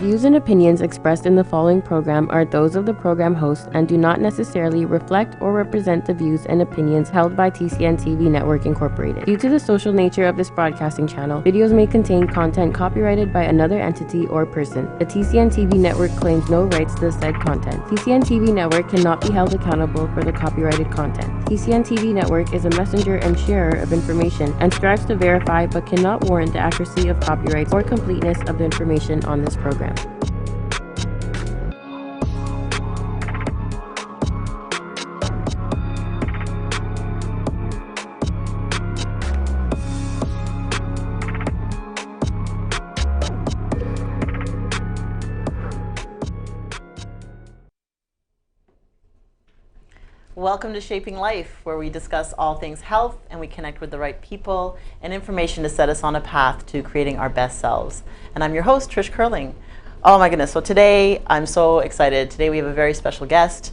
views and opinions expressed in the following program are those of the program host and do not necessarily reflect or represent the views and opinions held by TCN TV Network Incorporated. Due to the social nature of this broadcasting channel, videos may contain content copyrighted by another entity or person. The TCN TV Network claims no rights to the said content. TCN TV Network cannot be held accountable for the copyrighted content. TCN TV Network is a messenger and sharer of information and strives to verify but cannot warrant the accuracy of copyrights or completeness of the information on this program. Welcome to Shaping Life, where we discuss all things health and we connect with the right people and information to set us on a path to creating our best selves. And I'm your host, Trish Curling. Oh my goodness, so today I'm so excited. Today we have a very special guest.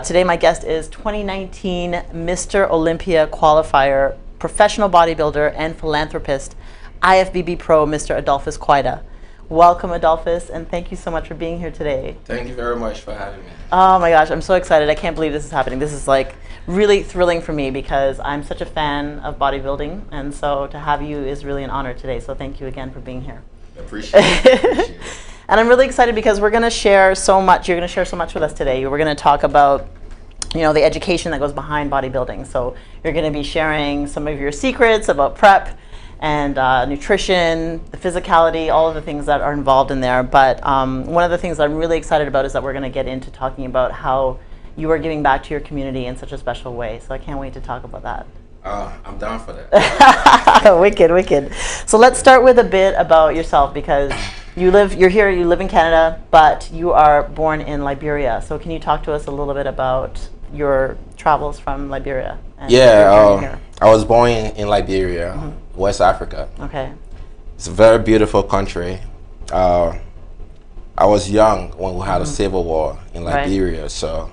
Today my guest is 2019 Mr. Olympia Qualifier, professional bodybuilder and philanthropist, IFBB Pro, Mr. Adolphus Quoida. Welcome, Adolphus, and thank you so much for being here today. Thank you very much for having me. Oh my gosh, I'm so excited. I can't believe this is happening. This is like really thrilling for me because I'm such a fan of bodybuilding, and so to have you is really an honor today. So thank you again for being here. Appreciate it. And I'm really excited because we're going to share so much. You're going to share so much with us today. We're going to talk about, you know, the education that goes behind bodybuilding. So you're going to be sharing some of your secrets about prep and nutrition, the physicality, all of the things that are involved in there. But one of the things I'm really excited about is that we're going to get into talking about how you are giving back to your community in such a special way. So I can't wait to talk about that. I'm down for that. Wicked, wicked. So let's start with a bit about yourself, because you live in Canada, but you are born in Liberia. So can you talk to us a little bit about your travels from Liberia? And Yeah, I was born in Liberia, West Africa. Okay. It's a very beautiful country. I was young when we had a civil war in Liberia, so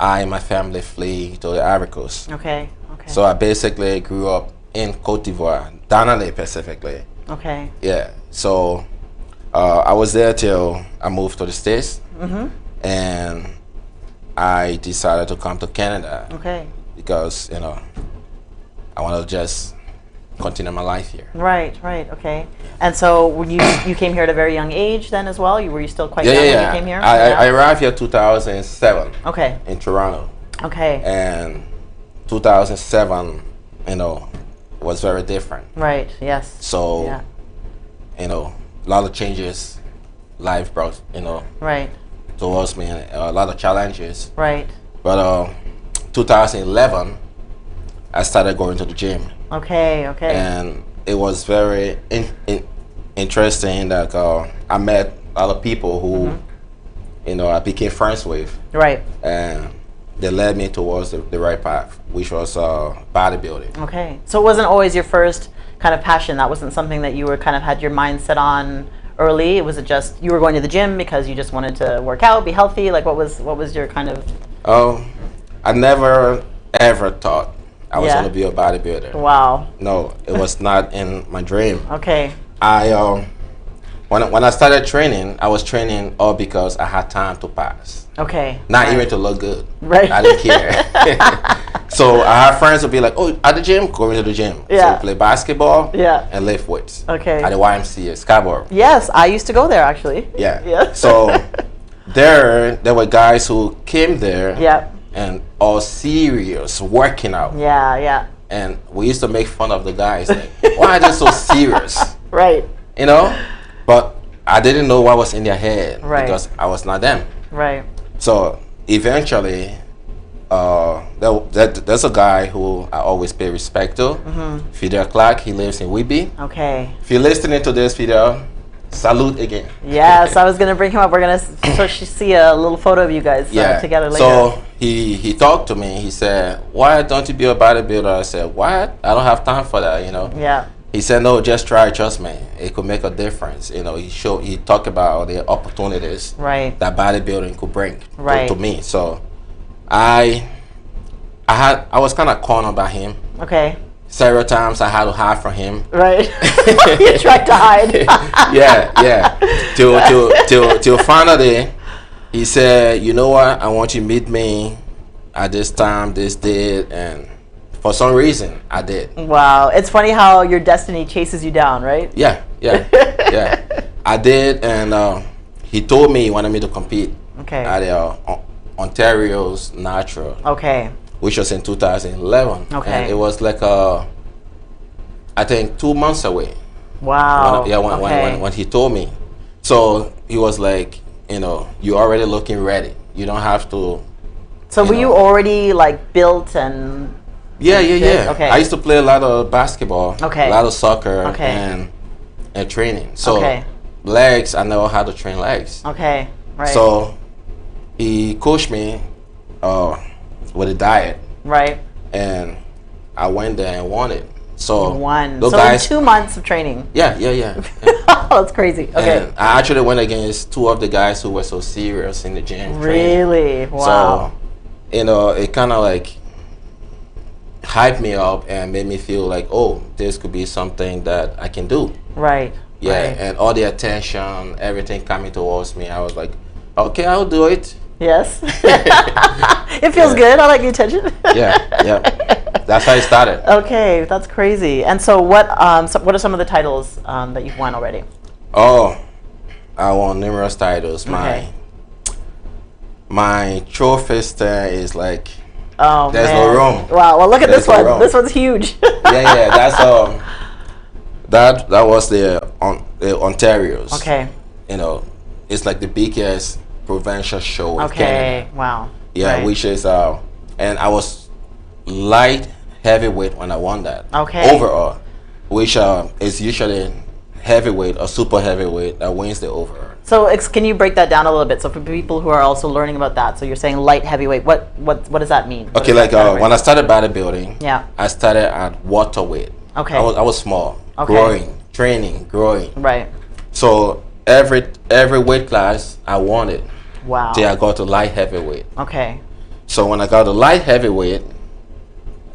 I and my family flee to the Ivory Coast. Okay. So I basically grew up in Cote d'Ivoire, Danale specifically. Okay. Yeah, so I was there till I moved to the States, and I decided to come to Canada. Okay. Because, you know, I want to just continue my life here. Right, okay. And so when you came here at a very young age then as well? Were you still quite young when you came here? I arrived here 2007. Okay. In Toronto. Okay. And 2007, you know, was very different. Right, yes. So, you know, a lot of changes life brought, you know, towards me, and a lot of challenges. Right. But 2011, I started going to the gym. Okay. And it was very interesting that I met a lot of people who, you know, I became friends with. Right. And they led me towards the right path, which was bodybuilding. Okay. So it wasn't always your first kind of passion. That wasn't something that you were kind of had your mind set on early. Was it just you were going to the gym because you just wanted to work out, be healthy? Like what was your kind of? I never ever thought I was going to be a bodybuilder. Wow. No, it was not in my dream. Okay. When I started training, I was training all because I had time to pass. Okay. Not even to look good. Right. I didn't care. So I had friends who would be like, "Oh, at the gym, going to the gym." Yeah. So play basketball. Yeah. And lift weights. Okay. At the YMCA, Scarborough. Yes, I used to go there actually. Yeah. Yeah. So there were guys who came there. Yeah. And all serious, working out. Yeah. And we used to make fun of the guys, like, why are they so serious? Right. You know? But I didn't know what was in their head because I was not them. Right. So eventually, there's a guy who I always pay respect to, Fidel Clark. He lives in Whitby. Okay. If you're listening to this, Fidel, salute again. Yes, I was going to bring him up. We're going to see a little photo of you guys together later. So he talked to me. He said, "Why don't you be a bodybuilder?" I said, "What? I don't have time for that, you know." Yeah. He said, "No, just try. Trust me, it could make a difference." You know, he talked about the opportunities that bodybuilding could bring to me. So I was kind of cornered by him. Okay. several times I had to hide from him. Right. You tried to hide. yeah. Till finally, he said, you know what? I want you to meet me at this time, this date, and for some reason, I did. Wow. It's funny how your destiny chases you down, right? Yeah. I did, and he told me he wanted me to compete at Ontario's Natural. Okay. Which was in 2011. Okay. And it was like, I think 2 months away. Wow. When he told me. So he was like, you're already looking ready. You don't have to. So were you already like built and? Yeah. Okay. I used to play a lot of basketball. Okay. A lot of soccer. Okay. And training. So legs, I know how to train legs. Okay. Right. So he coached me with a diet. Right. And I went there and won it. So those guys, 2 months of training. Yeah. That's crazy. Okay. And I actually went against two of the guys who were so serious in the gym. Really? Training. Wow. So, it kind of like hyped me up and made me feel like, oh, this could be something that I can do. Right. Yeah. Right. And all the attention, everything coming towards me, I was like, okay, I'll do it. Yes. It feels good. I like the attention. Yeah. That's how it started. Okay, that's crazy. And so what are some of the titles that you've won already? Oh, I won numerous titles. Okay. My trophy stand is like, there's no room. Wow, well look at this one. Room. This one's huge. yeah, that's that was the Ontario's. Okay. It's like the biggest provincial show in Okay. Canada. Wow. Yeah, right. which is and I was light heavyweight when I won that. Okay. Overall, which is usually heavyweight or super heavyweight that wins the overall. So can you break that down a little bit? So for people who are also learning about that, so you're saying light heavyweight. What does that mean? Okay, like when I started bodybuilding, yeah, I started at water weight. Okay. I was small, growing, training, growing. Right. So every weight class I wanted. Wow. Till I got to light heavyweight. Okay. So when I got to light heavyweight,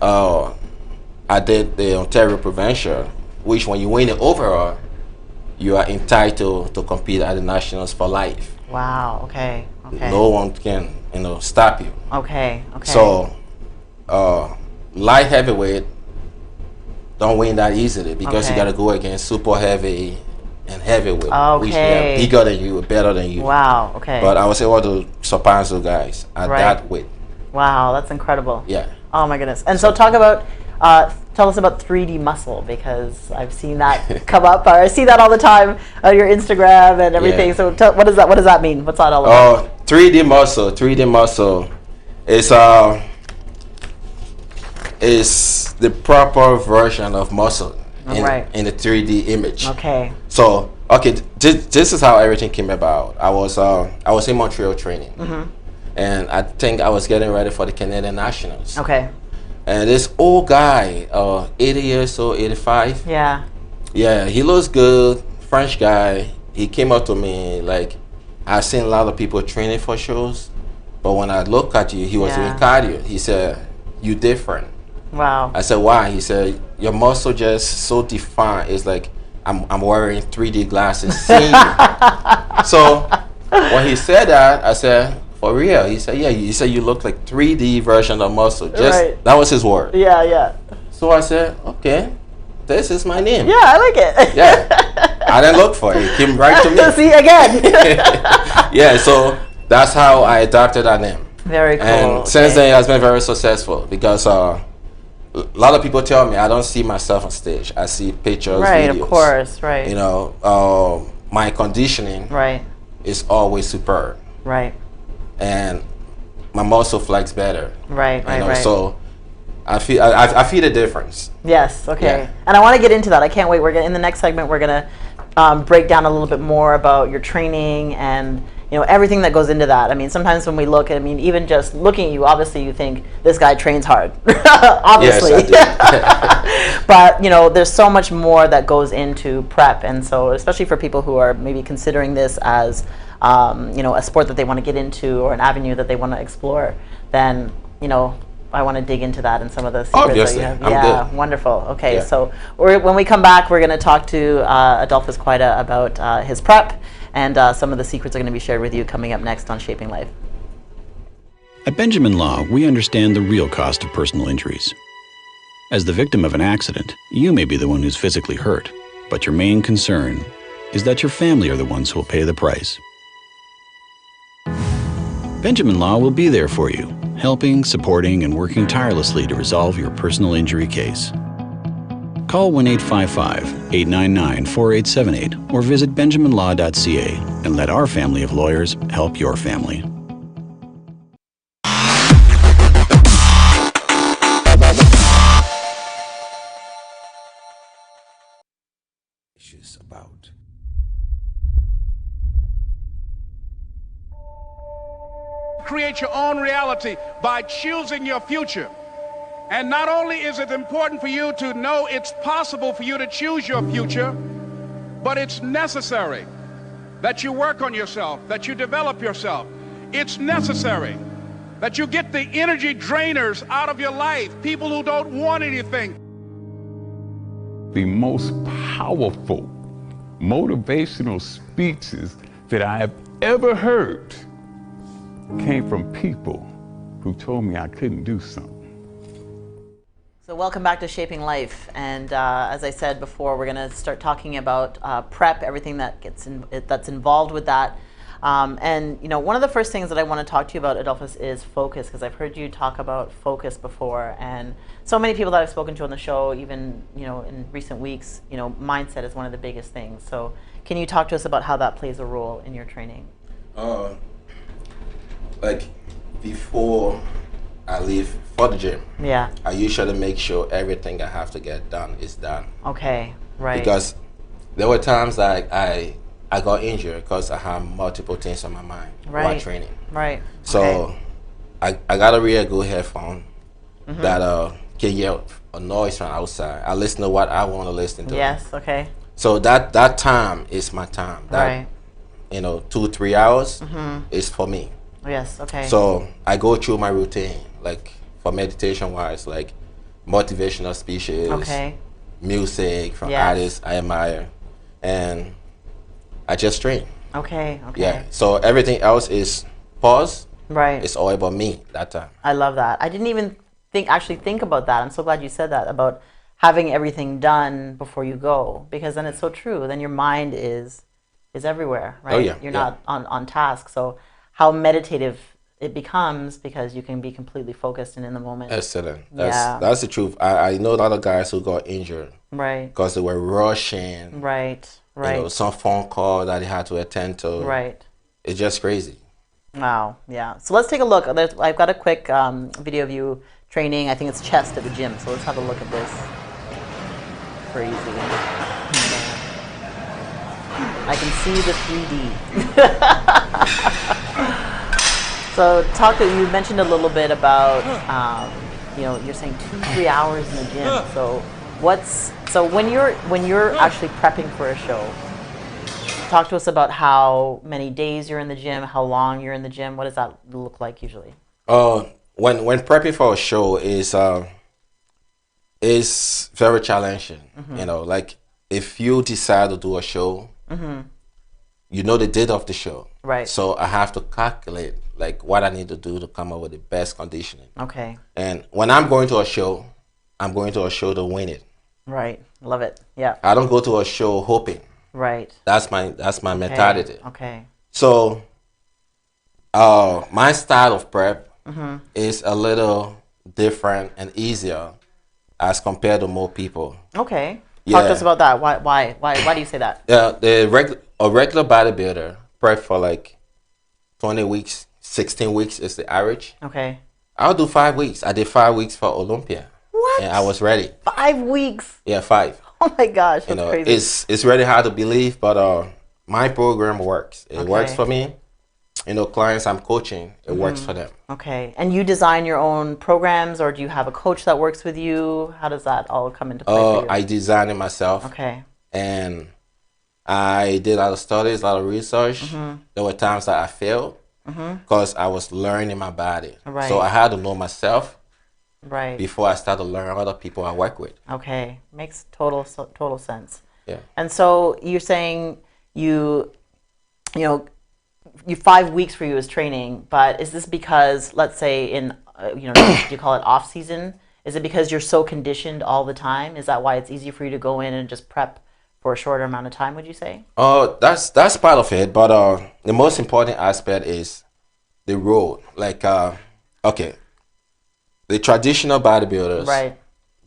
I did the Ontario Provincial, which when you win the overall, you are entitled to compete at the nationals for life. Wow. Okay. No one can stop you. Okay. So light heavyweight don't win that easily because you got to go against super heavy and heavyweight, which they are bigger than you, better than you. Wow. Okay. But I was able to surpass those guys at that weight. Wow, that's incredible. Yeah. Oh my goodness. And so tell us about 3D muscle, because I've seen that come up. I see that all the time on your Instagram and everything. Yeah. So what does that mean? What's that all about? 3D muscle is the proper version of muscle in a 3D image. Okay. So this is how everything came about. I was in Montreal training. Mm-hmm. And I think I was getting ready for the Canadian Nationals. Okay. And this old guy, 80 years old, 85. Yeah. Yeah, he looks good, French guy. He came up to me like, I've seen a lot of people training for shows, but when I look at you, he was doing cardio. He said, you different. Wow. I said, why? He said, your muscle just so defined. It's like I'm wearing 3D glasses seeing you. So when he said that, I said, for real? He said, yeah. He said you look like 3D version of muscle. That was his word. Yeah. So I said, okay, this is my name. Yeah, I like it. Yeah. I didn't look for it. It came right to me. See, again. Yeah, so that's how I adopted that name. Very cool. And since then, it has been very successful because a lot of people tell me I don't see myself on stage. I see pictures, right, videos. Of course, right. My conditioning is always superb. Right. And my muscle flex better. Right. So I feel the difference. Yes. Okay. Yeah. And I want to get into that. I can't wait. In the next segment, we're gonna break down a little bit more about your training and everything that goes into that. I mean, sometimes when we look at, even just looking at you, obviously you think this guy trains hard. Obviously. Yes, I do. But there's so much more that goes into prep, and so especially for people who are maybe considering this as a sport that they want to get into or an avenue that they want to explore, then I want to dig into that and some of the secrets Obviously, that you have. I'm Yeah, good. wonderful. Okay, Yeah. so when we come back, we're going to talk to Adolphus Quoida about his prep, and some of the secrets are going to be shared with you coming up next on Shaping Life. At Benjamin Law, we understand the real cost of personal injuries. As the victim of an accident, you may be the one who's physically hurt, but your main concern is that your family are the ones who will pay the price. Benjamin Law will be there for you, helping, supporting, and working tirelessly to resolve your personal injury case. Call 1-855-899-4878 or visit benjaminlaw.ca and let our family of lawyers help your family. About create your own reality by choosing your future. And not only is it important for you to know it's possible for you to choose your future, but it's necessary that you work on yourself, that you develop yourself. It's necessary that you get the energy drainers out of your life, people who don't want anything. The most powerful motivational speeches that I have ever heard came from people who told me I couldn't do something. So welcome back to Shaping Life, and as I said before, we're going to start talking about prep, everything that that's involved with that. And you know, one of the first things that I want to talk to you about, Adolphus, is focus, because I've heard you talk about focus before, and so many people that I've spoken to on the show, even in recent weeks, mindset is one of the biggest things. So can you talk to us about how that plays a role in your training? Like before I leave for the gym, Yeah. I usually make sure everything I have to get done is done. Okay. Right. Because there were times that I got injured because I had multiple things on my mind while training. Right. So okay. I got a real good headphone that can get a noise from outside. I listen to what I want to listen to. Yes. Okay. So that time is my time. That, right. 2-3 hours is for me. Yes. Okay. So I go through my routine, like for meditation wise, like motivational speeches, music from artists I admire, and I just train. Okay. Okay. Yeah. So everything else is pause. Right. It's all about me that time. I love that. I didn't even actually think about that. I'm so glad you said that, about having everything done before you go, because then it's so true. Then your mind is everywhere, right? Oh yeah. You're not on task. So how meditative it becomes, because you can be completely focused and in the moment. Excellent. That's the truth. I know a lot of guys who got injured. Right. Because they were rushing. Right. Right. Some phone call that they had to attend to. Right. It's just crazy. Wow. Yeah. So let's take a look. I've got a quick video of you training. I think it's chest at the gym. So let's have a look at this. Crazy. I can see the 3D. So you mentioned a little bit about, you're saying 2-3 hours in the gym. So when you're actually prepping for a show, talk to us about how many days you're in the gym, how long you're in the gym. What does that look like usually? When prepping for a show is very challenging. Like if you decide to do a show, you know the date of the show. Right. So I have to calculate like what I need to do to come up with the best conditioning. Okay. And when I'm going to a show, I'm going to a show to win it. Right. Love it. Yeah. I don't go to a show hoping. Right. That's my mentality. Okay. So my style of prep is a little different and easier as compared to more people. Okay. Talk to us about that. Why do you say that? Yeah, a regular bodybuilder prep for like 20 weeks, 16 weeks is the average. Okay. I'll do 5 weeks. I did 5 weeks for Olympia. What? And I was ready. 5 weeks? Yeah, 5. Oh my gosh, that's crazy. It's really hard to believe, but my program works. It works for me. Clients I'm coaching, it works for them. Okay. And you design your own programs, or do you have a coach that works with you? How does that all come into play for you? I design it myself. Okay. And I did a lot of studies, a lot of research. There were times that I failed because I was learning my body. Right. So I had to know myself Right. before I start to learn other people I work with. Okay. Makes total sense. Yeah. And so you're saying you 5 weeks for you is training, but is this because, let's say in do you call it off season? Is it because you're so conditioned all the time? Is that why it's easy for you to go in and just prep for a shorter amount of time, would you say? That's part of it, but the most important aspect is the road. Like okay, the traditional bodybuilders Right.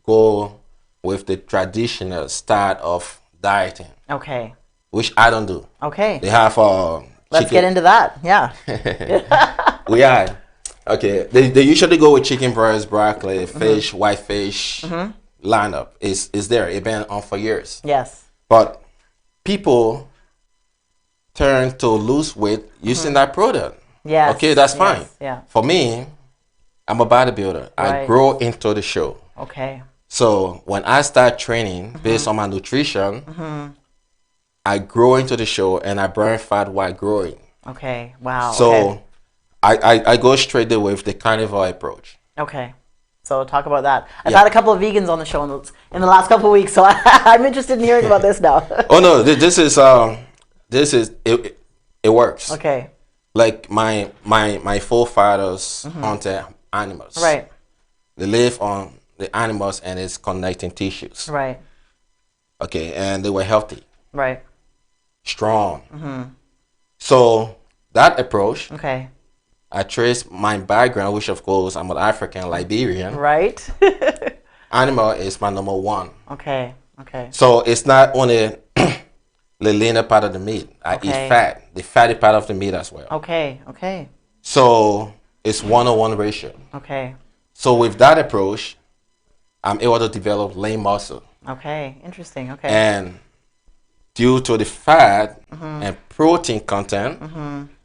go with the traditional start of dieting, Okay. which I don't do. Okay. They have Let's get into that. Yeah. we are okay. They usually go with chicken breast, broccoli, fish, white fish lineup. Is there? It's been on for years. Yes. But people turn to lose weight using that product. Yes. Okay, that's fine. Yes. Yeah. For me, I'm a bodybuilder. I Right. grow into the show. Okay. So when I start training based on my nutrition, I grow into the show and I burn fat while growing. Okay. Wow. So okay. I go straight there with the carnivore approach. Okay. So talk about that. I've Yeah. had a couple of vegans on the show in the last couple of weeks, so I'm interested in hearing about this now. Oh no, this is it. It works. Okay. Like my forefathers hunted animals. Right. They live on the animals and its connecting tissues. Right. Okay, and they were healthy, Right. strong. So that approach, Okay. I trace my background, which of course I'm an African Liberian. Right. Animal is my number one. Okay. Okay. So it's not only the leaner part of the meat. I eat Okay. fat, the fatty part of the meat as well. Okay. Okay. So it's 1:1 ratio. Okay. So with that approach, I'm able to develop lean muscle. Okay. Interesting. Okay. And due to the fat and protein content,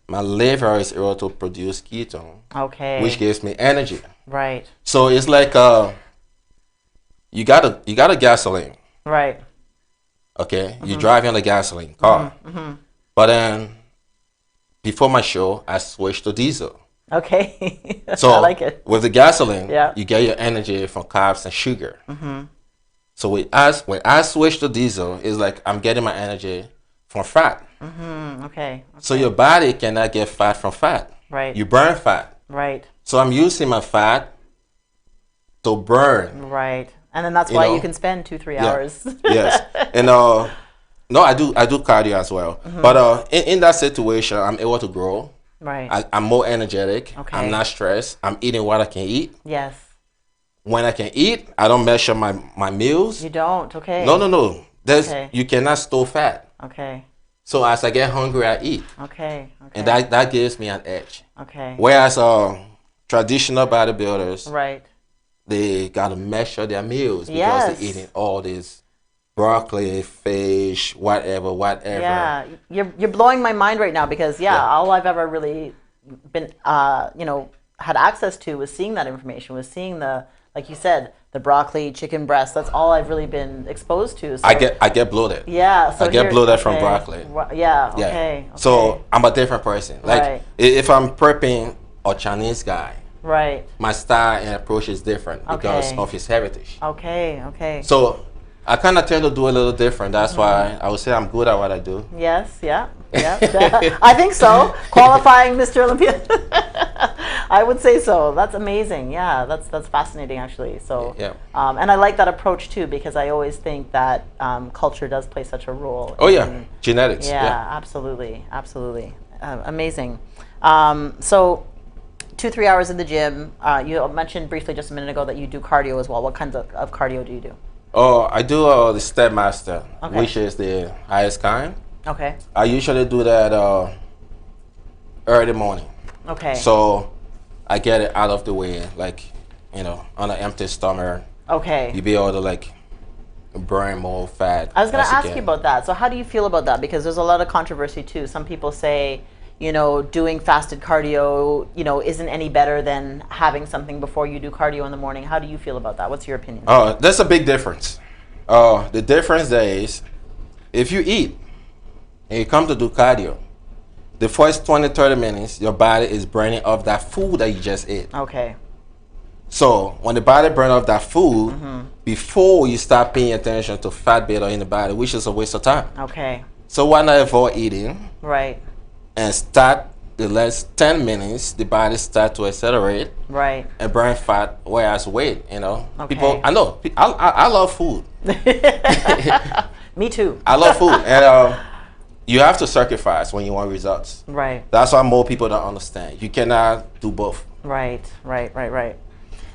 my liver is able to produce ketone, Okay. which gives me energy. Right. So it's like you got a gasoline, Right. okay? You drive on a gasoline car, but then before my show, I switched to diesel. Okay. So I like it. with the gasoline, Yeah. you get your energy from carbs and sugar. So when I switch to diesel, it's like I'm getting my energy from fat. Okay. So your body cannot get fat from fat. Right. You burn fat. Right. So I'm using my fat to burn. Right. And then that's You why know? you can spend 2-3 Yeah. hours. Yes. And no, I do cardio as well. But in that situation, I'm able to grow. Right. I'm more energetic. Okay. I'm not stressed. I'm eating what I can eat. Yes. When I can eat, I don't measure my meals. You don't. Okay. No. Okay. You cannot store fat. Okay. So as I get hungry, I eat. Okay. Okay. And that gives me an edge. Okay. Whereas traditional bodybuilders, Right. they gotta measure their meals because Yes. they're eating all this broccoli, fish, whatever. Yeah. You're blowing my mind right now because all I've ever really been had access to was seeing that information, was seeing like you said, the broccoli, chicken breast. That's all I've really been exposed to. So, I get bloated. Yeah. So I get here- bloated from okay. broccoli. Yeah. Yeah. Okay. So I'm a different person. Like Right. if I'm prepping a Chinese guy, Right. my style and approach is different because Okay. of his heritage. Okay. Okay. So I kind of tend to do a little different. That's why I would say I'm good at what I do. Yes, yeah. I think so. Qualifying Mr. Olympia. I would say so. That's amazing. Yeah, that's fascinating actually. So, Yeah. And I like that approach too because I always think that culture does play such a role. Oh yeah, in- genetics. yeah, absolutely, absolutely, amazing. So, 2-3 hours in the gym. You mentioned briefly just a minute ago that you do cardio as well. What kinds of cardio do you do? Oh, I do the Step Master, Okay. which is the highest kind. Okay. I usually do that early morning. Okay. So I get it out of the way, like, on an empty stomach. Okay. You be able to like burn more fat. I was going to as ask can. you about that. So how do you feel about that? Because there's a lot of controversy too. Some people say, doing fasted cardio, isn't any better than having something before you do cardio in the morning. How do you feel about that? What's your opinion? There's a big difference. The difference there is if you eat and you come to do cardio, the first 20-30 minutes, your body is burning off that food that you just ate. Okay. So when the body burn off that food, before you start paying attention to fat buildup in the body, which is a waste of time. Okay. So why not avoid eating Right. and start the last 10 minutes, the body start to accelerate Right. and burn fat, whereas weight, Okay. People, I know, I love food. Me too. I love food. And you have to sacrifice when you want results. Right. That's why more people don't understand. You cannot do both. Right.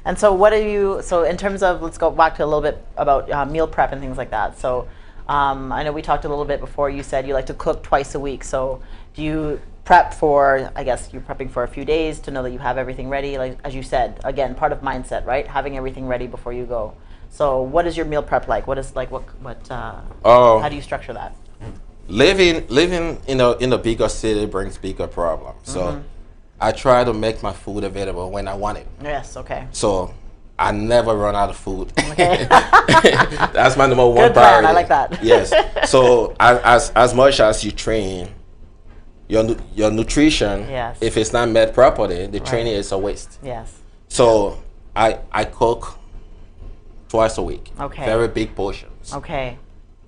And so what do you, so in terms of, let's go back to a little bit about meal prep and things like that. So I know we talked a little bit before, you said you like to cook twice a week. So do you prep for, I guess you're prepping for a few days to know that you have everything ready, like as you said, again, part of mindset, right? Having everything ready before you go. So what is your meal prep like? What is like, how do you structure that? Living in a bigger city brings bigger problems. So I try to make my food available when I want it. Yes, okay. So I never run out of food. Okay. That's my number one Good plan, priority. I like that. Yes. So as much as you train, your nutrition, Yes. if it's not met properly, the training is a waste. Yes. So I cook twice a week. Okay. Very big portions. Okay.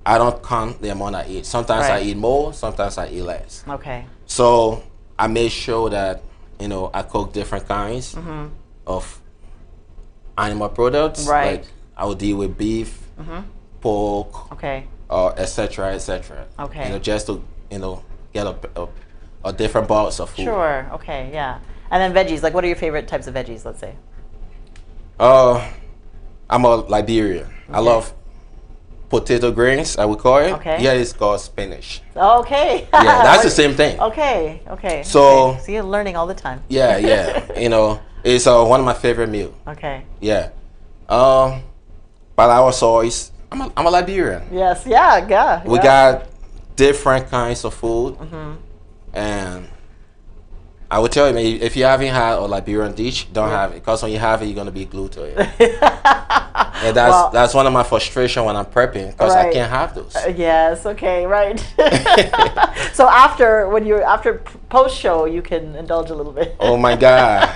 I don't count the amount I eat. Sometimes I Right. eat more, sometimes I eat less. Okay. So I made sure that, I cook different kinds of animal products. Right. Like I would deal with beef, pork, Okay. etc., etc. Okay. Just to, get a different bowls of food. Sure. Okay. Yeah. And then veggies. Like, what are your favorite types of veggies? Let's say. I'm a Liberian. I love potato grains, I would call it. Okay. Yeah, it's called spinach. Okay. Yeah, that's the same thing. Okay. Okay. So- okay. So you're learning all the time. Yeah, it's one of my favorite meals. Okay. Yeah. But I was always, I'm a Liberian. Yes. Yeah. Yeah. We got different kinds of food. And I would tell you, man, if you haven't had a Liberian dish, don't have it. Because when you have it, you're going to be glued to it. And that's one of my frustration when I'm prepping, because I Right. can't have those. Yes. Okay. Right. So after post show, you can indulge a little bit. Oh my God.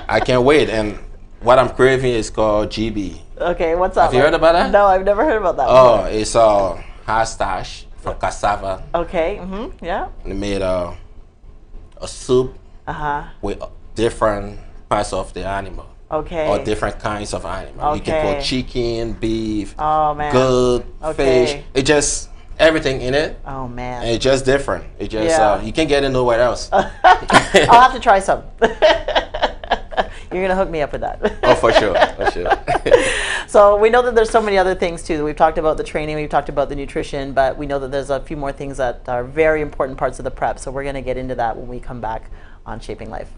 I can't wait. And what I'm craving is called GB. Okay. What's that? Have you heard about that? No, I've never heard about that. Oh, it's hot stash from cassava. Okay. Yeah. They made a soup with different parts of the animal. Okay. Or different kinds of animal. You can Okay. put chicken, beef, Oh man. good, Okay. fish. It just everything in it. Oh man. And it's just different. It just Yeah. you can't get it nowhere else. I'll have to try some. You're gonna hook me up with that. Oh, for sure, for sure. So we know that there's so many other things too. We've talked about the training, we've talked about the nutrition, but we know that there's a few more things that are very important parts of the prep. So we're gonna get into that when we come back on Shaping Life.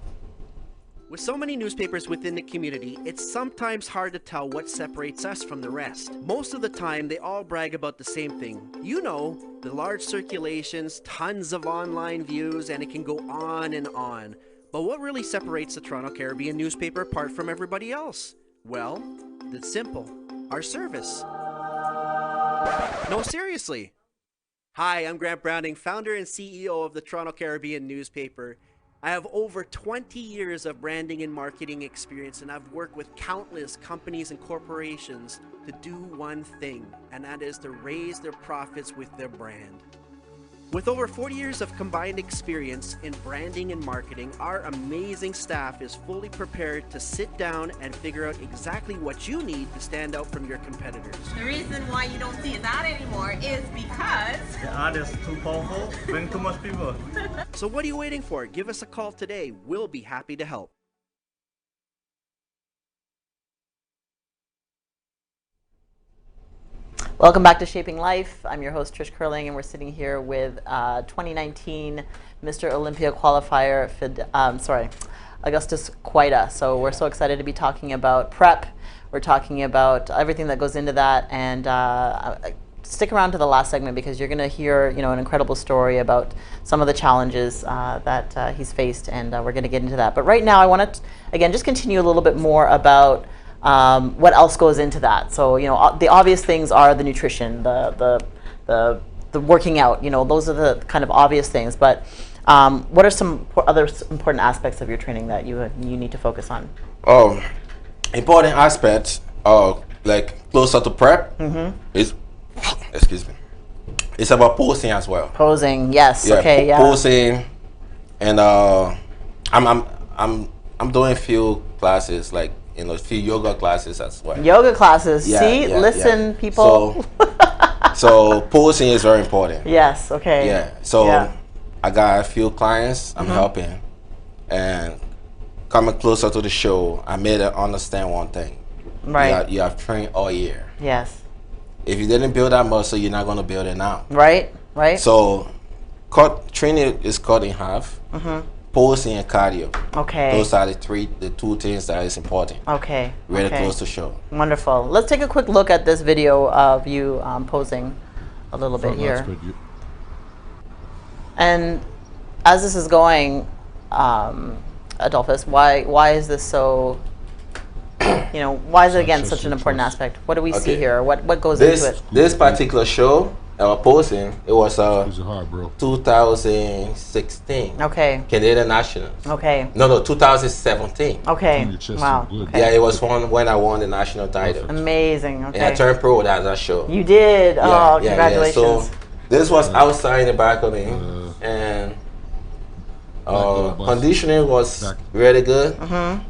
With so many newspapers within the community, it's sometimes hard to tell what separates us from the rest. Most of the time, they all brag about the same thing. The large circulations, tons of online views, and it can go on and on. But what really separates the Toronto Caribbean newspaper apart from everybody else? Well, it's simple. Our service. No, seriously. Hi, I'm Grant Browning, founder and CEO of the Toronto Caribbean newspaper. I have over 20 years of branding and marketing experience, and I've worked with countless companies and corporations to do one thing, and that is to raise their profits with their brand. With over 40 years of combined experience in branding and marketing, our amazing staff is fully prepared to sit down and figure out exactly what you need to stand out from your competitors. The reason why you don't see that anymore is because The ad is too powerful, bring too much people. So what are you waiting for? Give us a call today. We'll be happy to help. Welcome back to Shaping Life. I'm your host, Trish Curling, and we're sitting here with 2019 Mr. Olympia Qualifier, Adolphus Quoida. So we're so excited to be talking about prep. We're talking about everything that goes into that, and stick around to the last segment because you're going to hear, an incredible story about some of the challenges that he's faced, and we're going to get into that. But right now, I want to again just continue a little bit more about what else goes into that. So the obvious things are the nutrition, the working out. Those are the kind of obvious things. But what are some other important aspects of your training that you need to focus on? important aspect, like closer to prep, is excuse me. It's about posing as well. Posing, yes. Yeah, Okay, yeah. posing, and I'm doing a few classes, like a few yoga classes as well. Yoga classes. Yeah, See, yeah, listen, people. So posing is very important. Yes. Okay. Yeah. So Yeah. I got a few clients I'm helping, and coming closer to the show, I made them understand one thing. Right. You have trained all year. Yes. If you didn't build that muscle, you're not going to build it now. Right. Right. So training is cut in half. Posing and cardio. Okay. Those are the two things that is important. Okay. Really okay. close to show. Wonderful. Let's take a quick look at this video of you posing a little bit here. And as this is going, Adolphus, why is this so? Why is it again such an important aspect? What do we see here? What goes into it? This particular show, posing, it was 2016. Okay. Canadian Nationals. Okay. No, 2017. Okay. Wow. Okay. Yeah, it was when I won the national title. Amazing. Okay. And I turned pro that show. You did. Yeah, Congratulations. Yeah. So this was outside in the balcony, and conditioning was really good.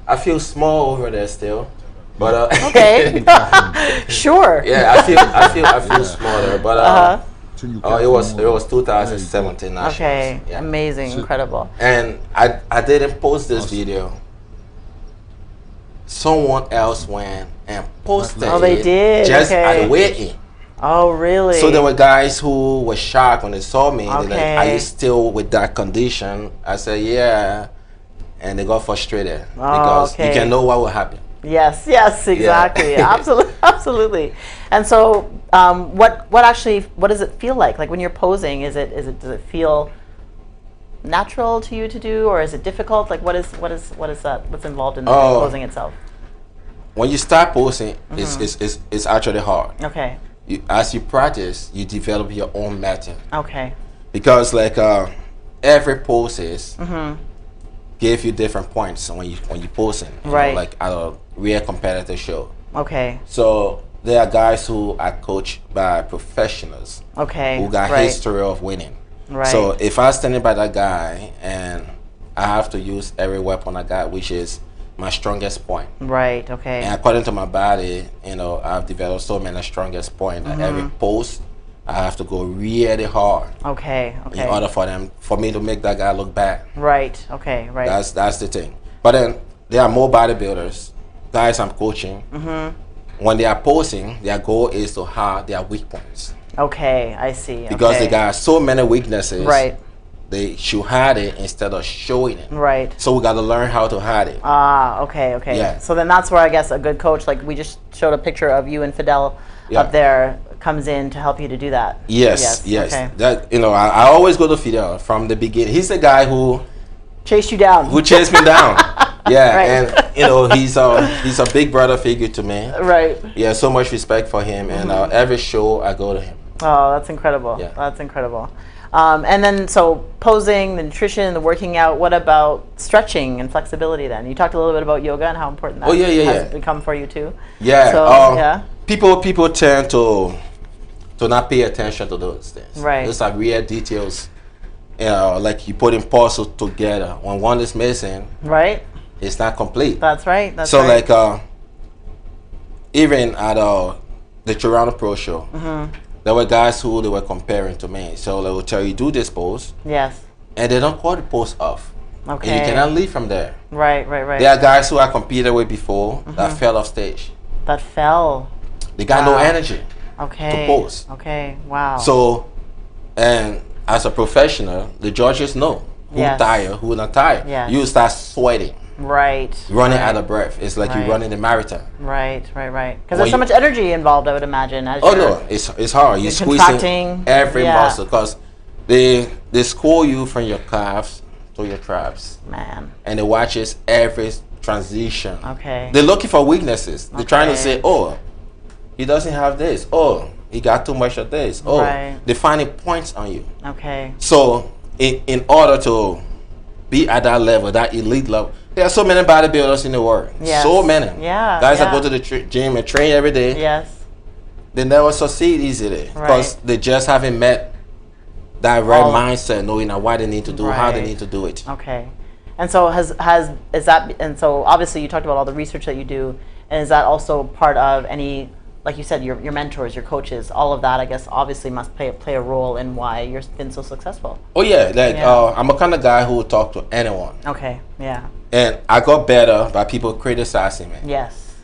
I feel small over there still, but okay. Sure. Yeah, I feel smaller, but it was 2017 nationals. Okay. Yeah. Amazing. Incredible. And I didn't post this video. Someone else went and posted Oh, they it did. just Okay. at the weigh-in. Oh, really? So there were guys who were shocked when they saw me. Okay. They're like, "Are you still with that condition?" I said, "Yeah," and they got frustrated because you can know what will happen. Yes, exactly. Yeah. Absolutely. And so, what does it feel like? Like when you're posing, does it feel natural to you to do, or is it difficult? Like what is that? What's involved in the posing itself? When you start posing, it's actually hard. Okay. As you practice, you develop your own method. Okay. Because every poses give you different points when you posing. Right. Like at a real competitive show. Okay. So there are guys who are coached by professionals. Okay. Who got history of winning. Right. So if I'm standing by that guy and I have to use every weapon I got, which is my strongest point. Right. Okay. And according to my body, I've developed so many strongest points that every pose I have to go really hard. Okay. In order for me to make that guy look bad. Right. Okay. Right. That's the thing. But then there are more bodybuilders, guys I'm coaching. When they are posing, their goal is to hide their weak points. Okay, I see. Because they got so many weaknesses. Right. They should hide it instead of showing it. Right. So we got to learn how to hide it. Okay. Yeah. So then that's where I guess a good coach, like we just showed a picture of you and Fidel up there, comes in to help you to do that. Yes. Okay. That I always go to Fidel from the beginning. He's the guy who chased you down. Who chased me down. Yeah, Right. and he's a big brother figure to me. Right. Yeah, so much respect for him, and every show I go to him. Oh, that's incredible. Yeah. That's incredible. And then, so posing, the nutrition, the working out, what about stretching and flexibility then? You talked a little bit about yoga and how important that has become for you too. Yeah. So, People tend to not pay attention to those things. Right. Those are real details. Like you putting puzzles together. When one is missing, right, it's not complete. That's right. That's so right. like even at the Toronto Pro Show, there were guys who they were comparing to me. So they will tell you, do this pose. Yes. And they don't call the pose off. Okay. And you cannot leave from there. Right. There are guys who I competed with before that fell off stage. That fell. They got no energy to pose. Okay. Wow. So, and as a professional, the judges know who tired, who not tired. Yes. You start sweating. Right. Running out of breath. It's like you're running a marathon. Right. Because there's so much energy involved, I would imagine. No, it's hard. You're squeezing every muscle because they school you from your calves to your traps. Man. And they watches every transition. Okay. They're looking for weaknesses. They're trying to say, oh, he doesn't have this. Oh, he got too much of this. Oh, they're finding points on you. Okay. So in order to be at that level, that elite level, there are so many bodybuilders in the world. Yes. So many. Yeah. Guys that go to the gym and train every day. Yes. They never succeed easily because they just haven't met that right mindset, knowing why they need to do, how they need to do it. Okay. And so and so obviously you talked about all the research that you do, and is that also part of any, like you said, your mentors, your coaches, all of that, I guess, obviously must play a role in why you've been so successful? Oh yeah, I'm a kind of guy who will talk to anyone. Okay, yeah. And I got better by people criticizing me. Yes.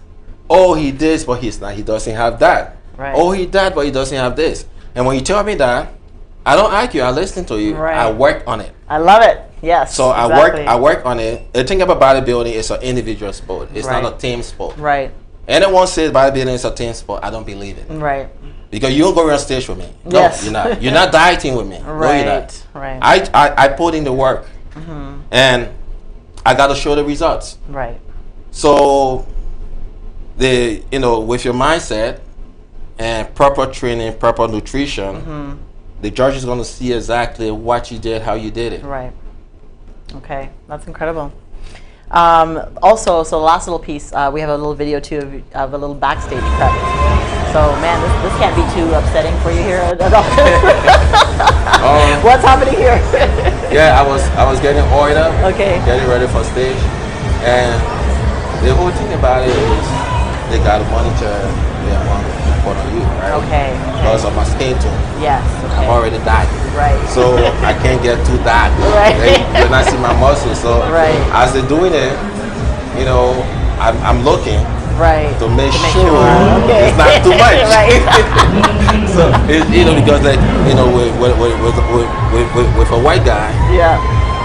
Oh, he this, but he's not. He doesn't have that. Right. Oh, he that, but he doesn't have this. And when you tell me that, I don't argue. I listen to you. Right. I work on it. I love it. Yes. So I work on it. The thing about bodybuilding is an individual sport. It's not a team sport. Right. Anyone says bodybuilding is a team sport, I don't believe it. Right. Because you don't go on stage with me. No, Yes. you're not. You're not dieting with me. Right. No, you're not. Right. I put in the work, and I got to show the results. Right. So, with your mindset and proper training, proper nutrition, the judge is going to see exactly what you did, how you did it. Right. Okay, that's incredible. Also, so the last little piece, we have a little video too of a little backstage prep. So, man, this can't be too upsetting for you here at Adolphus. What's happening here? Yeah, I was getting Quoida, getting ready for stage, and the whole thing about it is they got to monitor their amount of on you, right? Okay. Because of my skin tone. Yes. Okay. I'm already dark. Right. So I can't get too dark. Right. You're not seeing my muscles. So as they're doing it, I'm looking. Right. To make sure it's not too much. Right. So because with a white guy,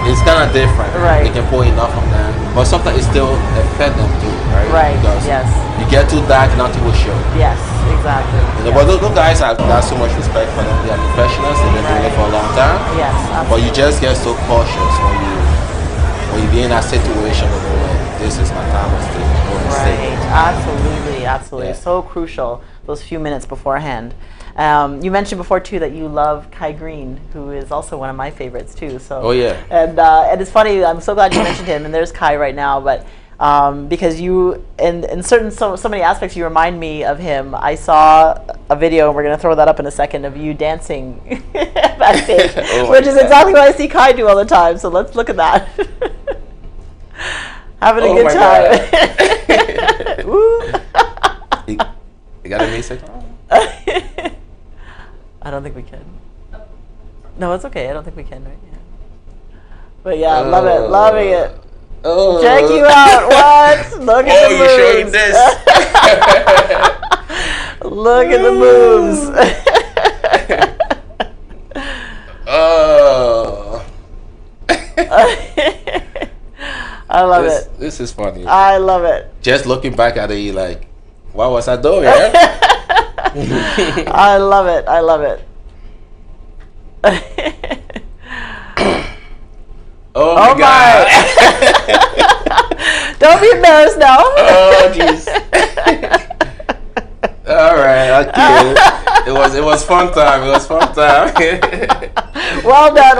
it's kind of different. Right. They can pour enough on that, but sometimes it still affect them too, right? Right. Because you get too dark, nothing will show. Yes. Exactly. But those guys, I've got so much respect for them. They are professionals. They've been doing it for a long time. Yes. Absolutely. But you just get so cautious when you be in that situation where this is my time of stage. Right. Absolutely. Yeah. So crucial, those few minutes beforehand. You mentioned before too that you love Kai Green, who is also one of my favorites too. So. Oh yeah. And it's funny. I'm so glad you mentioned him. And there's Kai right now, but because you in so many aspects you remind me of him. I saw a video, and we're gonna throw that up in a second, of you dancing backstage, which is exactly what I see Kai do all the time. So let's look at that. Having a good time. Woo. You got a music? I don't think we can. No, it's okay. I don't think we can right now. But yeah, loving it. Oh. Check you out. What? Look at the moves. You're showing this. Look at the moves. Oh. I love it. This is funny. I love it. Just looking back at it, you're like, what was I doing? I love it. I love it. Oh my God. Don't be embarrassed now. Oh jeez. All right, okay. It was fun time. It was fun time. Well done.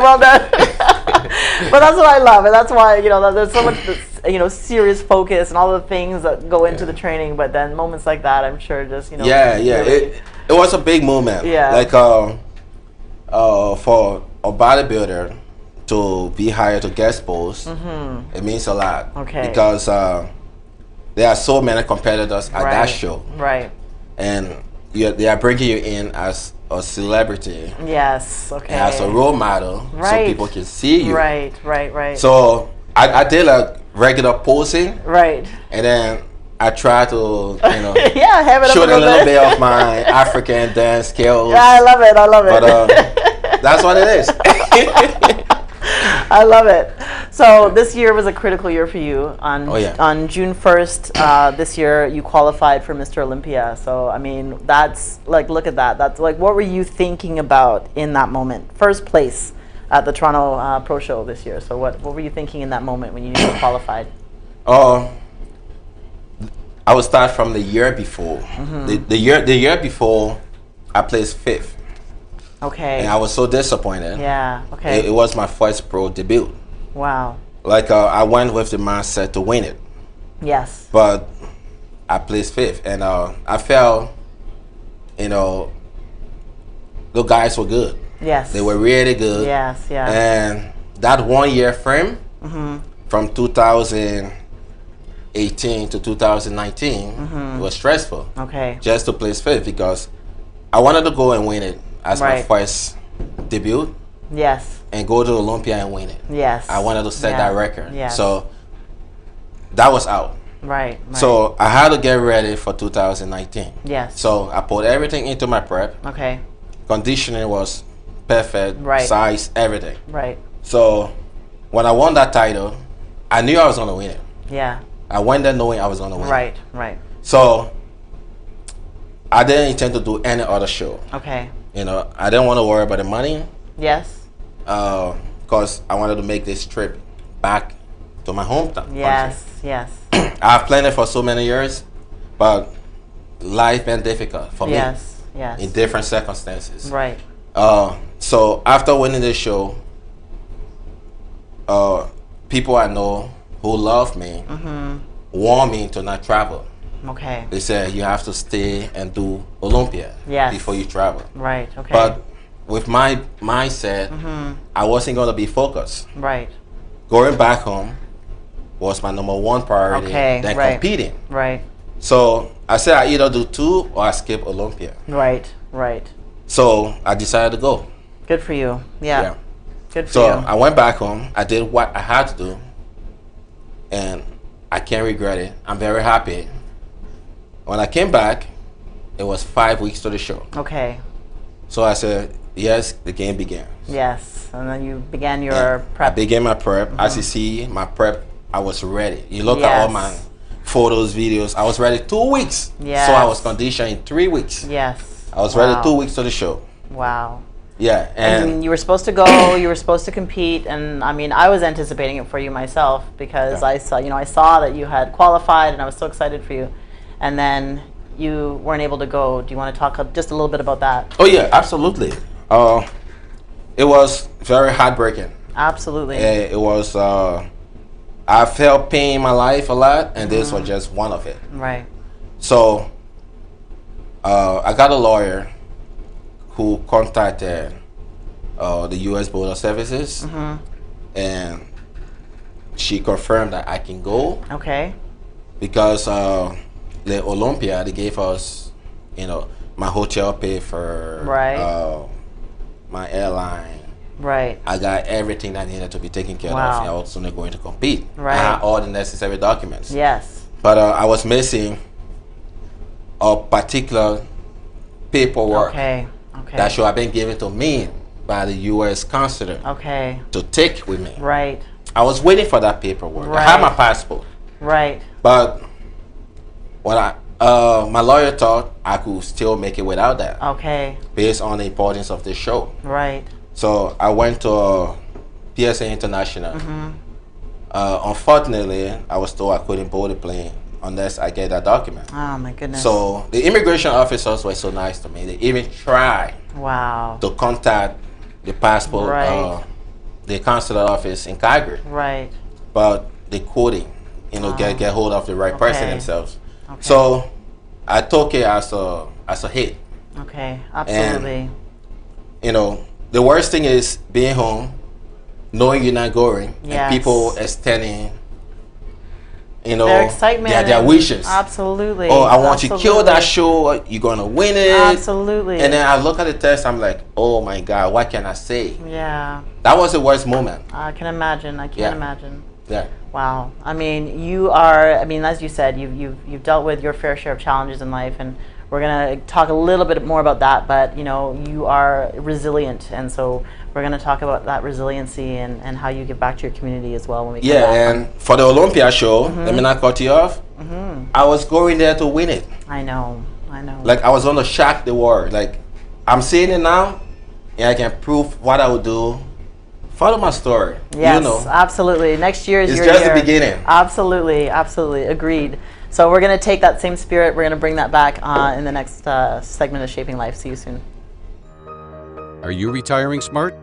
But that's what I love, and that's why there's so much serious focus and all the things that go into the training. But then moments like that, I'm sure just Really, it was a big moment. Yeah. Like for a bodybuilder to be hired to guest post, it means a lot. Okay. Because there are so many competitors at that show. Right. And they are bringing you in as a celebrity. Yes. Okay. And as a role model, so people can see you. Right. So I did like regular posing. Right. And then I try to, have it show up a little bit of my African dance skills. Yeah, I love it. But that's what it is. I love it. So this year was a critical year for you. On June 1st this year, you qualified for Mr. Olympia. So I mean, that's like, look at that. That's like, what were you thinking about in that moment? First place at the Toronto Pro Show this year. So what were you thinking in that moment when you qualified? I would start from the year before. The year before, I placed 5th. Okay. And I was so disappointed. Yeah. Okay. It was my first pro debut. Wow. like I went with the mindset to win it, Yes. but I placed fifth, and I felt, you know, the guys were good. Yes. They were really good. Yes, yeah. And that 1 year frame from 2018 to 2019 was stressful. Okay. Just to place fifth, because I wanted to go and win it as my Right. first debut Yes. and go to Olympia and win it. Yes. I wanted to set Yeah. that record. Yes. So that was out. Right. So I had to get ready for 2019. Yes. So I put everything into my prep. Okay. Conditioning was perfect, Right. size, everything. Right. So when I won that title, I knew I was going to win it. Yeah. I went there knowing I was going to win Right. it. Right. So I didn't intend to do any other show. Okay. You know, I didn't want to worry about the money, Yes. because I wanted to make this trip back to my hometown. Yes. Yes. I've planned it for so many years, but life been difficult for me Yes. Yes. in different circumstances. Right. So after winning this show, people I know who love me warn me to not travel. Okay. They said you have to stay and do Olympia Yes. before you travel. Right. Okay. But with my mindset, I wasn't going to be focused. Right. Going back home was my number one priority Okay. than Right. competing. Right. So I said I either do two or I skip Olympia. Right. Right. So I decided to go. Good for you. Yeah. Yeah. Good for So you. I went back home. I did what I had to do, and I can't regret it. I'm very happy. When I came back, it was 5 weeks to the show. Okay. So I said, yes, the game began. Yes. And then you began your And I prep. began my prep. As you see, my prep, I was ready. You look at all Yes. my photos, videos. I was ready 2 weeks. Yes. So I was conditioned in 3 weeks. Yes. I was Wow. ready 2 weeks to the show. Wow. Yeah, And and you were supposed to go. You were supposed to compete, and I mean, I was anticipating it for you myself because Yeah. I saw that you had qualified, and I was so excited for you. And then you weren't able to go. Do you want to talk just a little bit about that? oh yeah, absolutely. It was very heartbreaking. Absolutely. It was. I felt pain in my life a lot, and this was just one of it. Right. So I got a lawyer who contacted the U.S. Border Services, and she confirmed that I can go Okay. because the Olympia, they gave us, my hotel paid for, Right. my airline. Right. I got everything that needed to be taken care Wow. of, and I was only going to compete. Right. I had all the necessary documents. Yes. But I was missing a particular paperwork Okay. Okay. that should have been given to me by the U.S. consulate Okay. to take with me. Right. I was waiting for that paperwork. I had my Right. passport, Right. but when my lawyer thought I could still make it without that, Okay. based on the importance of this show. Right. So I went to PSA International. Unfortunately, I was told I couldn't board the plane unless I get that document. Oh my goodness. So the immigration officers were so nice to me. They even tried Wow. to contact the passport, Right. the consular office in Calgary, Right. but they couldn't, get hold of the right person Okay. themselves. Okay. So I took it as a hit. Okay. Absolutely. The worst thing is being home, knowing you're not going, Yes. and people extending, Their excitement. their and- wishes. Absolutely. Oh, I want you to kill that Absolutely. show. You're gonna win it. Absolutely. And then I look at the test. I'm like, oh my God, what can I say? Yeah. That was the worst moment. I can imagine. I Yeah. can't imagine. Yeah. Wow. I mean, you are. I mean, as you said, you've dealt with your fair share of challenges in life, and we're gonna talk a little bit more about that. But you are resilient, and so we're gonna talk about that resiliency and how you give back to your community as well when we come Yeah, back. and for the Olympia show, let me not cut you off. I was going there to win it. I know. I know. Like I was gonna shock the world. Like I'm seeing it now, and I can prove what I would do. Follow my story. Yes, absolutely. Next year is It's your just year. the beginning. Absolutely, absolutely. Agreed. So we're going to take that same spirit. We're going to bring that back in the next segment of Shaping Life. See you soon. Are you retiring smart?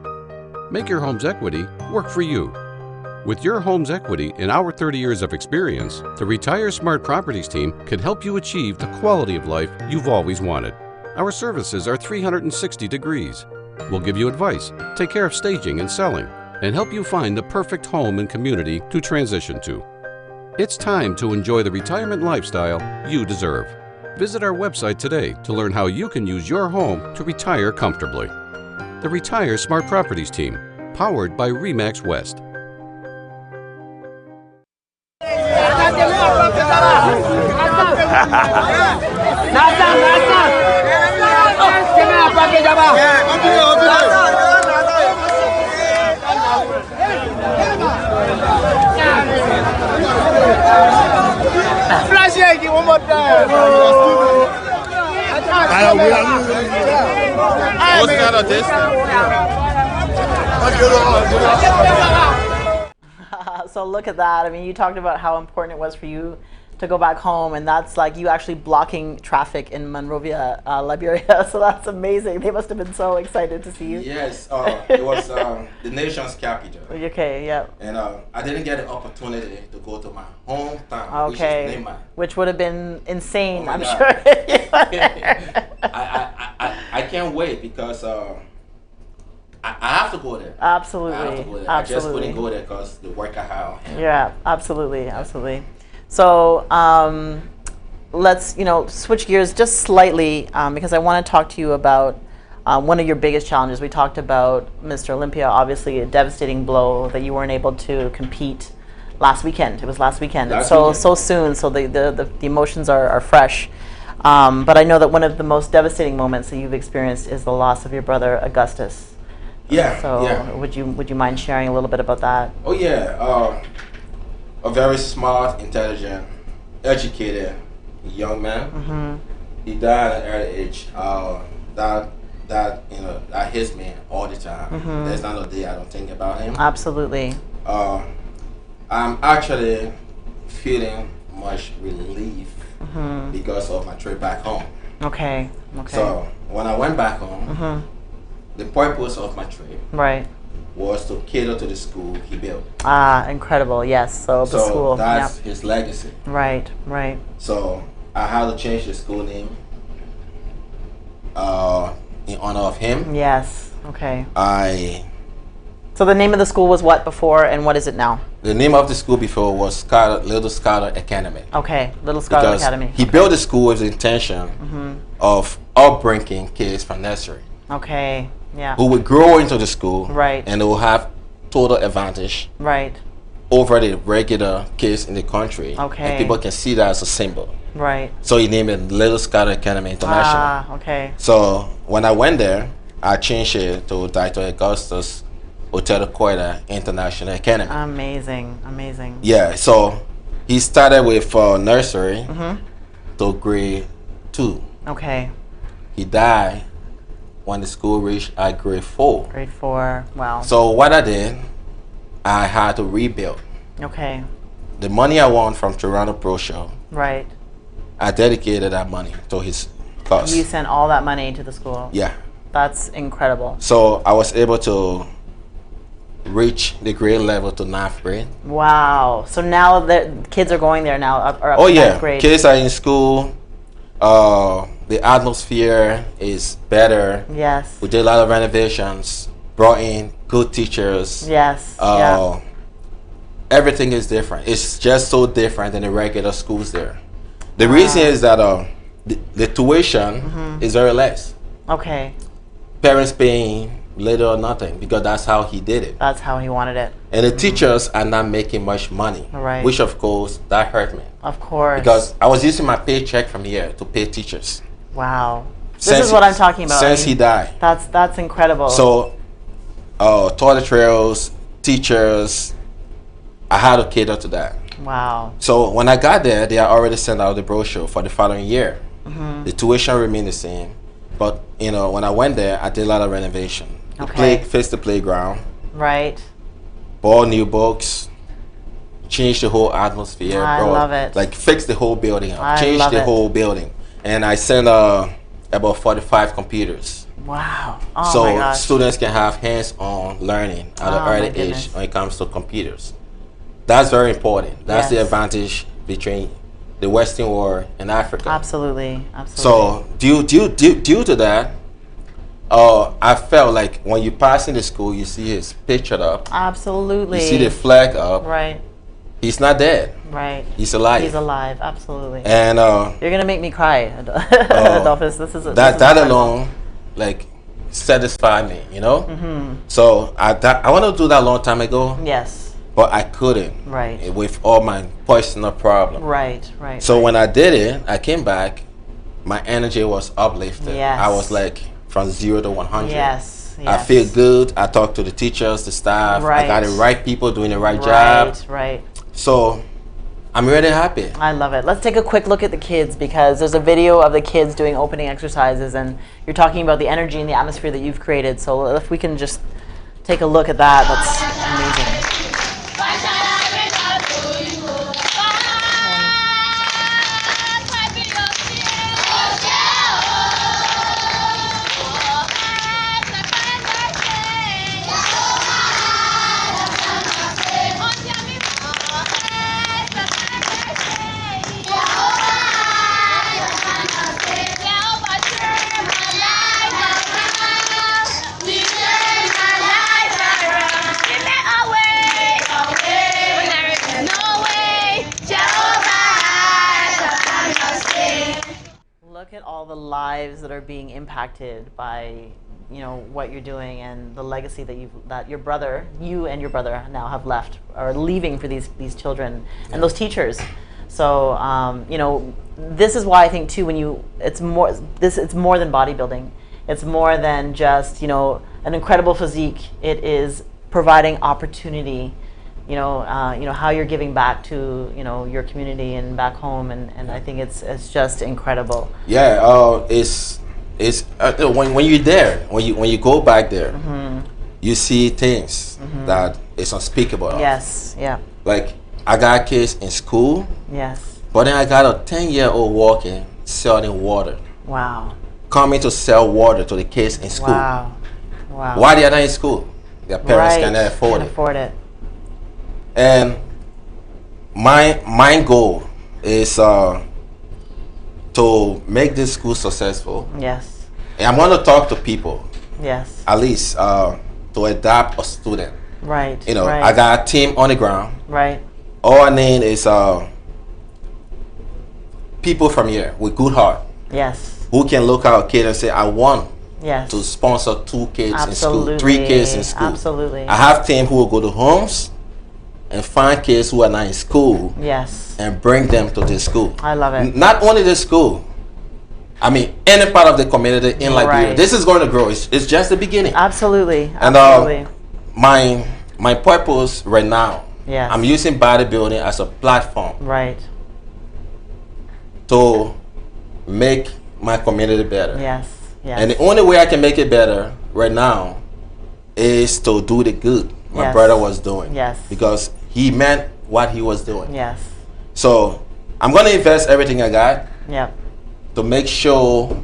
Make your home's equity work for you. With your home's equity and our 30 years of experience, the Retire Smart Properties team can help you achieve the quality of life you've always wanted. Our services are 360 degrees. We'll give you advice, take care of staging and selling, and help you find the perfect home and community to transition to. It's time to enjoy the retirement lifestyle you deserve. Visit our website today to learn how you can use your home to retire comfortably. The Retire Smart Properties team, powered by RE/MAX West. One more time. What's that a distance? So look at that. I mean, you talked about how important it was for you to go back home, and that's like you actually blocking traffic in Monrovia, Liberia. So that's amazing. They must have been so excited to see you. Yes, it was the nation's capital. Okay, yeah. And I didn't get the opportunity to go to my hometown, Okay, which is Lima. which would have been insane, Oh my I'm God. sure. I can't wait because I have to go there. Absolutely, I have to go there. absolutely. I just couldn't go there because the work I have. Yeah, absolutely, absolutely. So let's switch gears just slightly because I want to talk to you about one of your biggest challenges. We talked about Mr. Olympia, obviously a devastating blow that you weren't able to compete last weekend. It was last weekend. So soon. So the emotions are fresh. But I know that one of the most devastating moments that you've experienced is the loss of your brother Adolphus. Yeah. So yeah. would you mind sharing a little bit about that? Oh yeah. A very smart, intelligent, educated young man. Mm-hmm. He died at an early age. That hits me all the time. Mm-hmm. There's not a day I don't think about him. Absolutely. I'm actually feeling much relief because of my trip back home. Okay. Okay. So when I went back home, Mm-hmm. the purpose of my trip Right. was to cater to the school he built. Ah, incredible. Yes. So the school. That's his legacy. Right. Right. So I had to change the school name in honor of him. Yes. Okay. So the name of the school was what before, and what is it now? The name of the school before was Little Scholar Academy. Okay, Little Scholar Because Academy. he built the school with the intention of upbringing kids from nursery Okay. Yeah. who would grow into the school, Right. and they will have total advantage Right. over the regular kids in the country. Okay. And people can see that as a symbol. Right. So he named it Little Scholar Academy International. Ah. Okay. So when I went there, I changed it to Dr. Augustus Hotel Quoida International Academy. Amazing. Amazing. Yeah, so he started with nursery to grade 2. Okay. He died when the school reached grade 4. Grade 4. Wow. So what I did, I had to rebuild. Okay. The money I won from Toronto Pro Show, Right. I dedicated that money to his cause. You sent all that money to the school. Yeah. That's incredible. So I was able to reach the grade level to 9th grade. Wow. So now the kids are going there now, up Oh to yeah, 9th grade. kids are in school. The atmosphere is better. Yes. We did a lot of renovations, brought in good teachers. Yes. Yeah. Everything is different. It's just so different than the regular schools there. The reason is that the tuition is very less. Okay. Parents paying little or nothing because that's how he did it. That's how he wanted it. And the teachers are not making much money, Right. which of course that hurt me. Of course. Because I was using my paycheck from here to pay teachers. Wow. This is what I'm talking about. Since he died. That's incredible. So, toilet trails, teachers, I had to cater to that. Wow. So when I got there, they had already sent out the brochure for the following year. The tuition remained the same, but when I went there, I did a lot of renovation. Fixed the playground. Right. Bought new books. Changed the whole atmosphere. I love it. Like fixed the whole building up. I Changed love the it. whole building. And I sent about 45 computers. Wow. Oh So my gosh. students can have hands-on learning at an Oh my early goodness. age when it comes to computers. That's very important. That's the Yes. advantage between the Western world and Africa. Absolutely. Absolutely. So due to that, I felt like when you pass in the school, you see his picture up. Absolutely. You see the flag up. Right. He's not dead. Right. He's alive. He's alive. Absolutely. And you're gonna make me cry, Adolphus. This is that alone, like, satisfied me. You know. Mm-hmm. So I want to do that a long time ago. Yes. But I couldn't. Right. With all my personal problems. Right. Right. So when I did it, I came back. My energy was uplifted. Yes. I was like from 0 to 100. Yes. I feel good. I talk to the teachers, the staff. Right. I got the right people doing the right Right. job. Right. So I'm really happy. I love it. Let's take a quick look at the kids, because there's a video of the kids doing opening exercises, and you're talking about the energy and the atmosphere that you've created. So if we can just take a look at that, that's amazing. Look at all the lives that are being impacted by, you know, what you're doing, and the legacy that you and your brother now have left, or leaving for these children and those teachers. So you know, this is why I think too, it's more than bodybuilding. It's more than just, you know, an incredible physique. It is providing opportunity. You know how you're giving back to, you know, your community and back home, and I think it's just incredible. Yeah, it's when you're there, when you go back there, Mm-hmm. you see things that is unspeakable. Yes. Yeah. Like, I got kids in school. Yes. But then I got a 10-year-old walking, selling water. Wow. Coming to sell water to the kids in school. Wow. Wow. Why they are not in school? Their parents cannot afford it. And my goal is to make this school successful. Yes. And I'm going to talk to people. Yes. At least to adopt a student. Right. You know, right. I got a team on the ground. Right. All I need is people from here with good heart. Yes. Who can look at a kid and say, I want Yes. to sponsor 2 kids Absolutely. in school, 3 kids in school. Absolutely. I have team who will go to homes and find kids who are not in school. Yes. And bring them to this school. I love it. Not only this school, I mean any part of the community in Liberia. Right. This is going to grow. It's just the beginning. Absolutely. And Absolutely. my purpose right now, Yes. I'm using bodybuilding as a platform Right. to make my community better. Yes. Yes. And the only way I can make it better right now is to do the good my Yes. brother was doing. Yes. Because he meant what he was doing. Yes. So I'm going to invest everything I got Yep. to make sure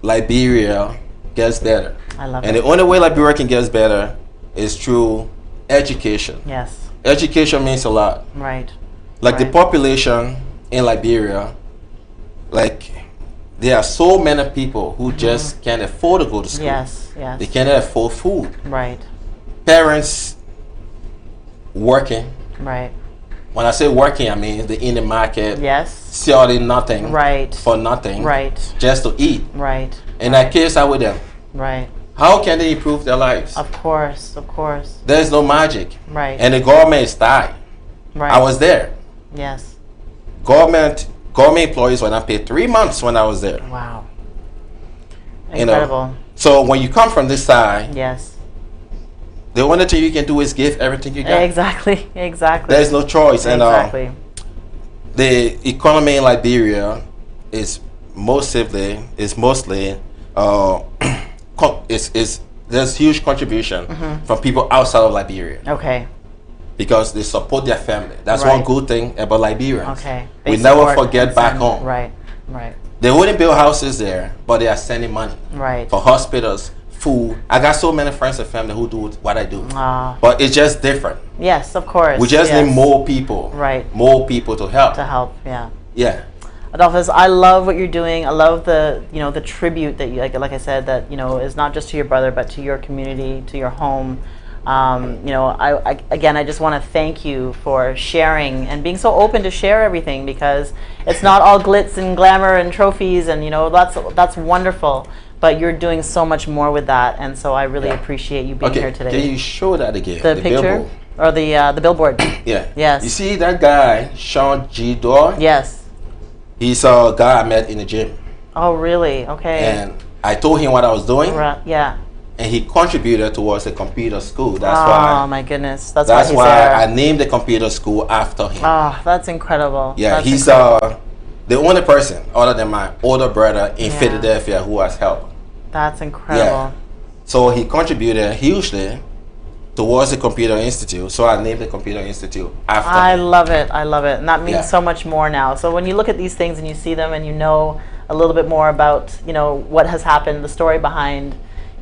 Liberia gets better. I love And it. the only way Liberia can get better is through education. Yes. Education means a lot. Right. Like the Right. population in Liberia, like there are so many people who just can't afford to go to school. Yes. Yes. They can't afford food. Right. Parents working. Right. When I say working, I mean they're in the market, Yes. selling nothing Right. for nothing, Right. just to eat. Right. And our kids are with them. Right. How can they improve their lives? Of course. Of course. There's no magic. Right. And the government is tied. Right. I was there. Yes. Government employees were not paid 3 months when I was there. Wow. You know, Incredible. so when you come from this side, Yes. the only thing you can do is give everything you got. Exactly. Exactly. There's no choice. And Exactly. the economy in Liberia is mostly there's huge contribution from people outside of Liberia Okay. because they support their family. That's Right. one good thing about Liberians. Okay. We They never support forget and back send- home. Right. Right. They wouldn't build houses there, but they are sending money Right. for hospitals, food. I got so many friends and family who do what I do, Ah. but it's just different. Yes, of course. We just yes. need more people, Right. more people to help. To help, yeah. Yeah. Adolphus, I love what you're doing. I love the, you know, the tribute that you, like I said, that, you know, is not just to your brother, but to your community, to your home. You know, I just want to thank you for sharing and being so open to share everything, because it's not all glitz and glamour and trophies, and, you know, that's wonderful. But you're doing so much more with that, and so I really appreciate you being here today. Can you show that again? The picture billboard. or the billboard? Yeah. Yes. You see that guy, Sean G. Dore? Yes. He's a guy I met in the gym. Oh, really? Okay. And I told him what I was doing. Right. Yeah. And he contributed towards the computer school. That's oh why. Oh my goodness. That's why there. I named the computer school after him. Oh, that's incredible. Yeah, that's he's incredible. The only person other than my older brother in Philadelphia who has helped. That's incredible. Yeah. So he contributed hugely towards the Computer Institute. So I named the Computer Institute after I him. love it. I love it. And that means so much more now. So when you look at these things and you see them and you know a little bit more about, you know, what has happened, the story behind,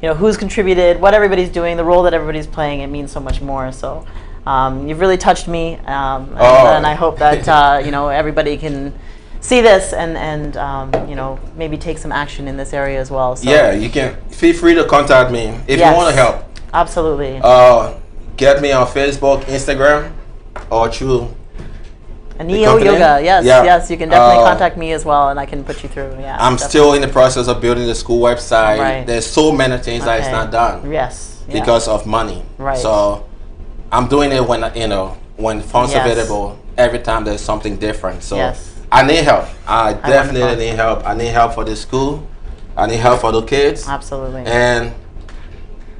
you know, who's contributed, what everybody's doing, the role that everybody's playing, it means so much more. So you've really touched me. And I hope that, you know, everybody can see this and you know, maybe take some action in this area as well. So. Yeah, you can feel free to contact me if you want to help. Absolutely. Get me on Facebook, Instagram, or through Neo Yoga. Yes, yes, you can definitely contact me as well, and I can put you through. Yeah. I'm still in the process of building the school website. Right. There's so many things that it's not done. Yes. Because of money. Right. So I'm doing it when when funds available. Every time there's something different. So I need help. I definitely need help. I need help for the school. I need help for the kids. Absolutely. And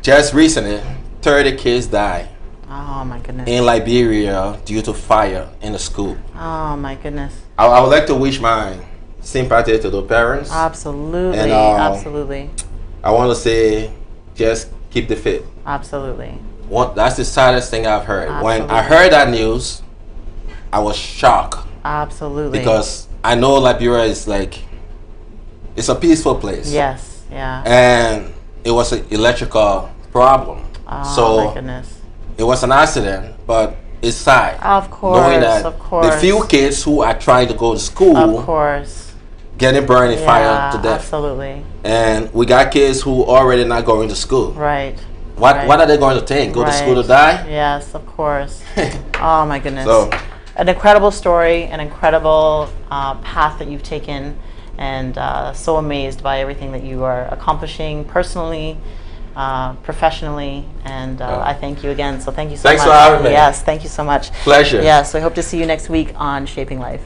just recently, 30 kids died. Oh my goodness. In Liberia due to fire in the school. Oh my goodness. I would like to wish my sympathy to the parents. Absolutely. And, absolutely. I want to say, just keep the faith. Absolutely. That's the saddest thing I've heard. Absolutely. When I heard that news, I was shocked. Absolutely. Because I know Liberia is like, it's a peaceful place. Yes. Yeah. And it was an electrical problem. Oh so my goodness. It was an accident, but it's sad. Of course. Knowing that the few kids who are trying to go to school, of course, getting burned in fire to death. Absolutely. And we got kids who already not going to school. Right. What are they going to think? Go to school to die? Yes, of course. Oh my goodness. So, an incredible story, an incredible path that you've taken, and so amazed by everything that you are accomplishing personally, professionally, and I thank you again. So thank you so much. Thanks for having me. Yes, thank you so much. Pleasure. Yes, we hope to see you next week on Shaping Life.